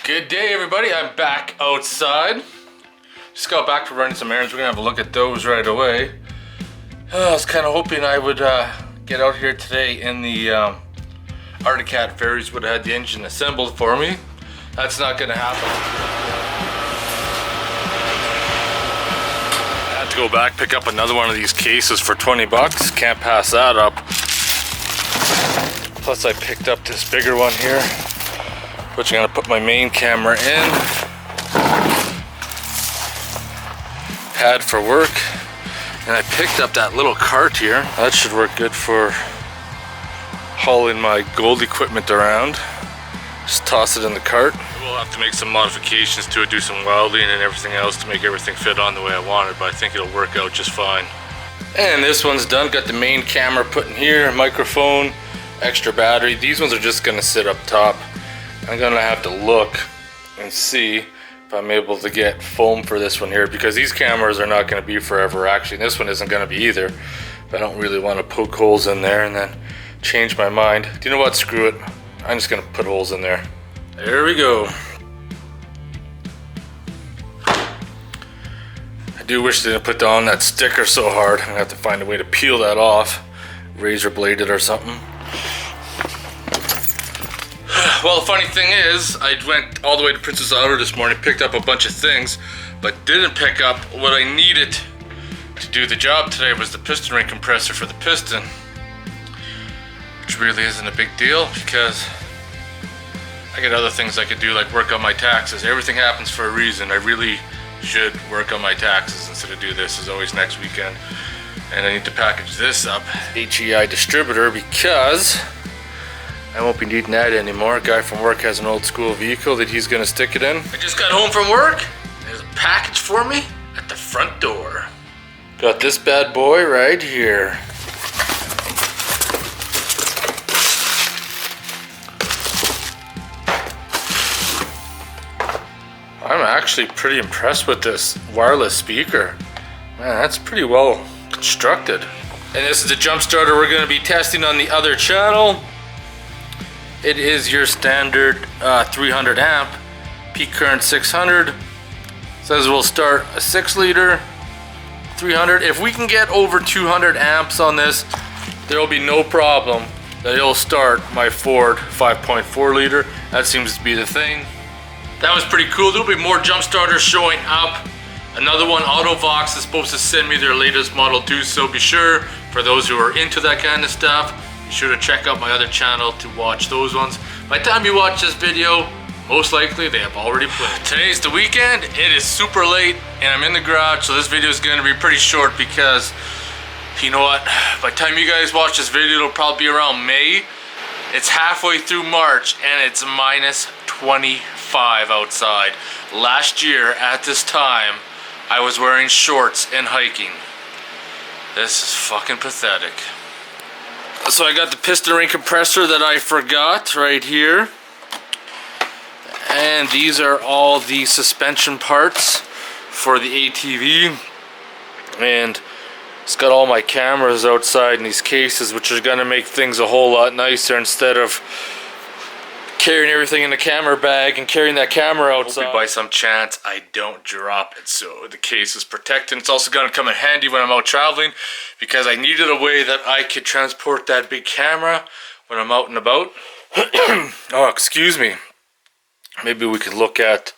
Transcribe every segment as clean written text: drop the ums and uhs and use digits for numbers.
Good day, everybody. I'm back outside. Just got back from running some errands. We're gonna have a look at those right away. I was kind of hoping I would get out here today in the Arctic Cat Ferries would have had the engine assembled for me. That's not gonna happen. I had to go back, pick up another one of these cases for 20 bucks. Can't pass that up. Plus I picked up this bigger one here, which I'm gonna put my main camera in. Pad for work. And I picked up that little cart here. That should work good for hauling my gold equipment around. Just toss it in the cart. We'll have to make some modifications to it, do some welding and everything else to make everything fit on the way I want it, but I think it'll work out just fine. And this one's done. Got the main camera put in here, microphone, extra battery. These ones are just gonna sit up top. I'm gonna have to look and see if I'm able to get foam for this one here, because these cameras are not gonna be forever. Actually, this one isn't gonna be either. But I don't really want to poke holes in there and then change my mind. Do you know what? Screw it. I'm just gonna put holes in there. There we go. I do wish they didn't put on that sticker so hard. I'm gonna have to find a way to peel that off. Razor blade it or something. Well, the funny thing is, I went all the way to Princess Auto this morning, picked up a bunch of things, but didn't pick up what I needed to do the job today. Was the piston ring compressor for the piston, which really isn't a big deal because I got other things I could do, like work on my taxes. Everything happens for a reason. I really should work on my taxes instead of do this. It's always next weekend. And I need to package this up. HEI distributor, because I won't be needing that anymore. A guy from work has an old school vehicle that he's gonna stick it in. I just got home from work. There's a package for me at the front door. Got this bad boy right here. I'm actually pretty impressed with this wireless speaker. Man, that's pretty well constructed. And this is the jump starter we're gonna be testing on the other channel. It is your standard 300 amp, peak current 600. Says we'll start a 6-liter, 300. If we can get over 200 amps on this, there will be no problem that it'll start my Ford 5.4 liter. That seems to be the thing. That was pretty cool. There'll be more jump starters showing up. Another one, AutoVox, is supposed to send me their latest model too, so be sure, for those who are into that kind of stuff, be sure to check out my other channel to watch those ones. By the time you watch this video, most likely they have already played. Today's the weekend, it is super late, and I'm in the garage, so this video is going to be pretty short because, you know what, by the time you guys watch this video, it'll probably be around May. It's halfway through March, and it's minus 25 outside. Last year, at this time, I was wearing shorts and hiking. This is fucking pathetic. So I got the piston ring compressor that I forgot right here. And these are all the suspension parts for the ATV. And it's got all my cameras outside in these cases, which are gonna make things a whole lot nicer instead of carrying everything in the camera bag and carrying that camera outside. Hopefully by some chance I don't drop it, so the case is protected. It's also gonna come in handy when I'm out traveling, because I needed a way that I could transport that big camera when I'm out and about. Oh, excuse me. Maybe we could look at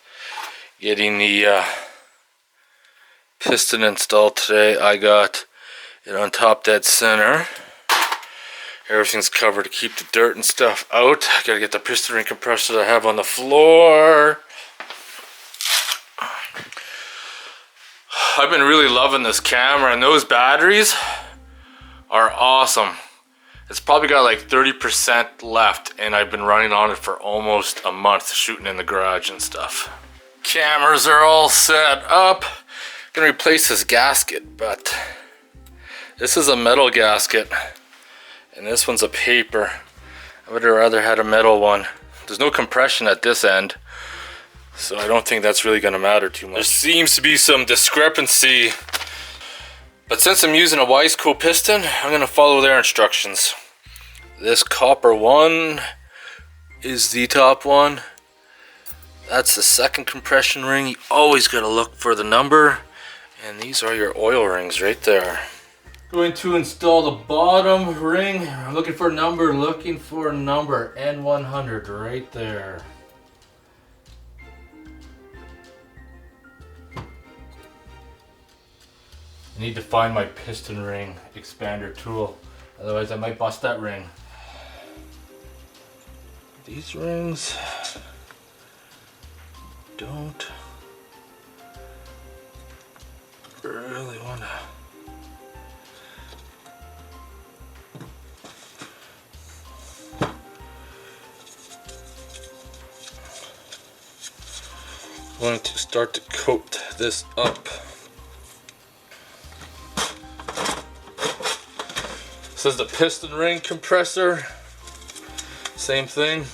getting the piston installed today. I got it on top dead center. Everything's covered to keep the dirt and stuff out. I gotta get the piston ring compressor that I have on the floor. I've been really loving this camera, and those batteries are awesome. It's probably got like 30% left, and I've been running on it for almost a month, shooting in the garage and stuff. Cameras are all set up. Gonna replace this gasket, but this is a metal gasket. And this one's a paper. I would have rather had a metal one. There's no compression at this end, so I don't think that's really gonna matter too much. There seems to be some discrepancy, but since I'm using a wiseco piston, I'm gonna follow their instructions. This copper one is the top one. That's the second compression ring. You always gotta look for the number. And these are your oil rings right there. Going to install the bottom ring. I'm looking for a number, N100 right there. I need to find my piston ring expander tool. Otherwise I might bust that ring. These rings don't really want to. Going to start to coat this up. This is the piston ring compressor. Same thing.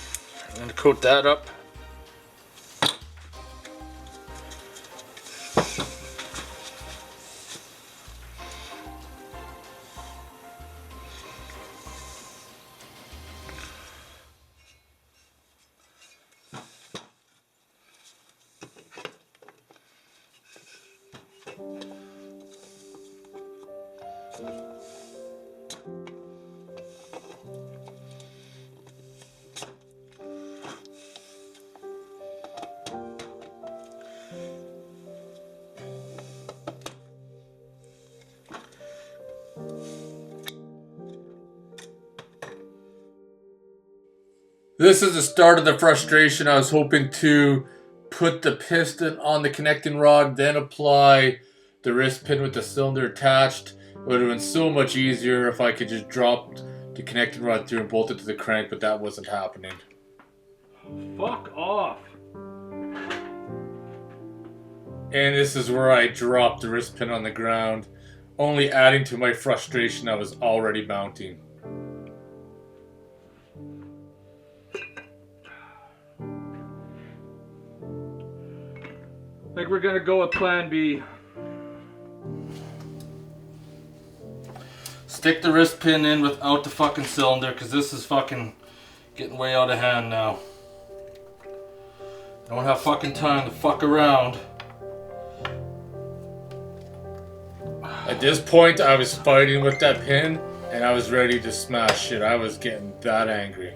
I'm going to coat that up. This is the start of the frustration. I was hoping to put the piston on the connecting rod, then apply the wrist pin with the cylinder attached. It would have been so much easier if I could just drop the connecting rod through and bolt it to the crank, but that wasn't happening. Fuck off. And this is where I dropped the wrist pin on the ground, only adding to my frustration I was already mounting. I think we're gonna go with plan B. Stick the wrist pin in without the fucking cylinder, because this is fucking getting way out of hand now. I don't have fucking time to fuck around. At this point, I was fighting with that pin, and I was ready to smash it. I was getting that angry.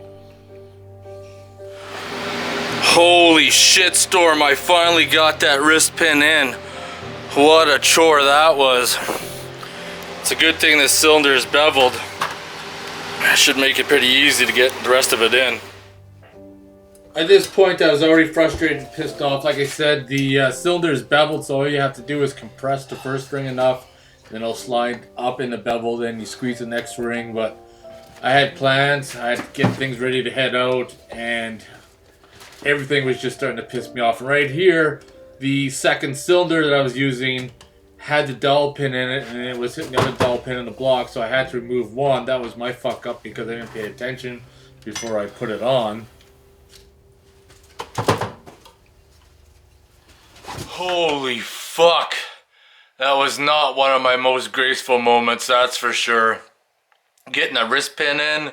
Holy shitstorm, I finally got that wrist pin in. What a chore that was. It's a good thing this cylinder is beveled. That should make it pretty easy to get the rest of it in. At this point I was already frustrated and pissed off. Like I said, the cylinder is beveled, so all you have to do is compress the first ring enough, then it'll slide up in the bevel, then you squeeze the next ring. But I had plans, I had to get things ready to head out, and everything was just starting to piss me off. And right here, the second cylinder that I was using had the dowel pin in it, and it was hitting the other dowel pin in the block, so I had to remove one. That was my fuck up because I didn't pay attention before I put it on. Holy fuck. That was not one of my most graceful moments, that's for sure. Getting a wrist pin in.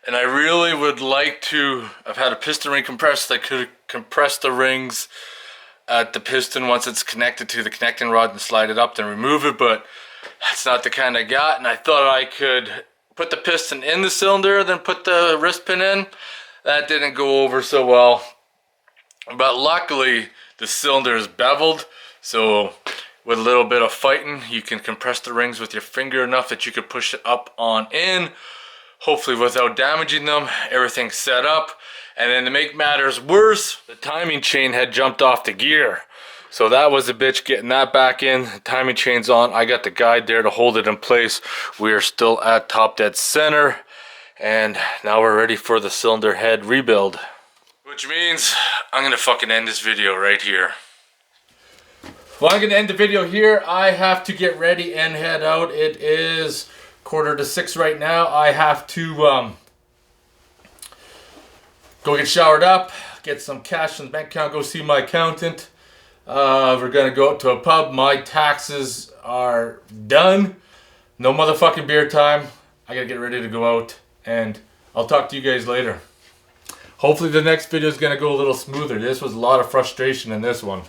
And I really would like to have had a piston ring compressor that could compress the rings at the piston once it's connected to the connecting rod and slide it up then remove it, but that's not the kind I got. And I thought I could put the piston in the cylinder then put the wrist pin in. That didn't go over so well. But luckily the cylinder is beveled, so with a little bit of fighting you can compress the rings with your finger enough that you could push it up on in. Hopefully without damaging them. Everything's set up. And then to make matters worse, the timing chain had jumped off the gear. So that was a bitch getting that back in. The timing chain's on. I got the guide there to hold it in place. We are still at top dead center. And now we're ready for the cylinder head rebuild. Which means I'm gonna fucking end this video right here. Well, I'm gonna end the video here. I have to get ready and head out. It is 5:45 right now. I have to go get showered up, get some cash in the bank account, go see my accountant. We're gonna go out to a pub. My taxes are done. No motherfucking beer time. I gotta get ready to go out, and I'll talk to you guys later. Hopefully the next video is going to go a little smoother. This was a lot of frustration in this one.